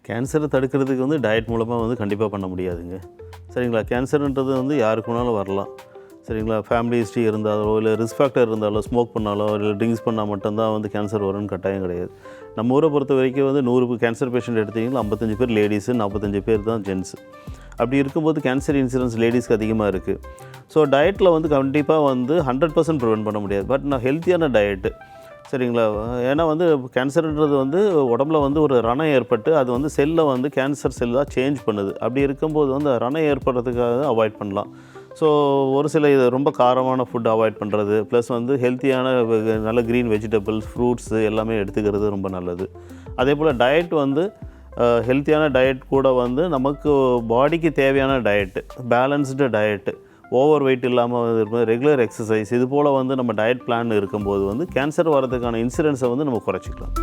கேன்சரை தடுக்கிறதுக்கு வந்து டயட் மூலமாக வந்து கண்டிப்பாக பண்ண முடியாதுங்க. சரிங்களா? கேன்சர்ன்றது வந்து யாருக்கு வேணாலும் வரலாம். சரிங்களா? ஃபேமிலி ஹிஸ்ட்ரி இருந்தாலோ, இல்லை ரிஸ்க் ஃபேக்டர் இருந்தாலோ, ஸ்மோக் பண்ணாலோ, இல்லை ட்ரிங்க்ஸ் பண்ணால் மட்டும்தான் வந்து கேன்சர் வரும்னு கட்டாயம் கிடையாது. நம்ம ஊரை பொறுத்த வரைக்கும் வந்து 100 கேன்சர் பேஷண்ட் எடுத்திங்கன்னா 55 பேர் லேடீஸு, 45 பேர் தான் ஜென்ஸு. அப்படி இருக்கும்போது கேன்சர் இன்சிடென்ஸ் லேடீஸ்க்கு அதிகமாக இருக்குது. ஸோ டயட்டில் வந்து கண்டிப்பாக வந்து 100% ப்ரிவென்ட் பண்ண முடியாது. பட் நான் ஹெல்த்தியான டயட்டு, சரிங்களா? ஏன்னா வந்து கேன்சர்ன்றது வந்து உடம்புல வந்து ஒரு ரணம் ஏற்பட்டு அது வந்து செல்லை வந்து கேன்சர் செல்லாக சேஞ்ச் பண்ணுது. அப்படி இருக்கும்போது வந்து ரணம் ஏற்படுறதுக்காக அவாய்ட் பண்ணலாம். ஸோ ஒரு சில இது ரொம்ப காரமான ஃபுட் அவாய்ட் பண்ணுறது, ப்ளஸ் வந்து ஹெல்த்தியான நல்ல க்ரீன் வெஜிடபிள்ஸ், ஃப்ரூட்ஸு எல்லாமே எடுத்துக்கிறது ரொம்ப நல்லது. அதே போல் டயட் வந்து ஹெல்த்தியான டயட் கூட வந்து நமக்கு பாடிக்கு தேவையான diet, balanced diet, over weight இல்லாமல் இருக்கும், ரெகுலர் எக்ஸசைஸ், இது போல் வந்து நம்ம டயட் பிளான் இருக்கும்போது வந்து கேன்சர் வரதுக்கான இன்சிடென்ஸை வந்து நம்ம குறைச்சிக்கலாம்.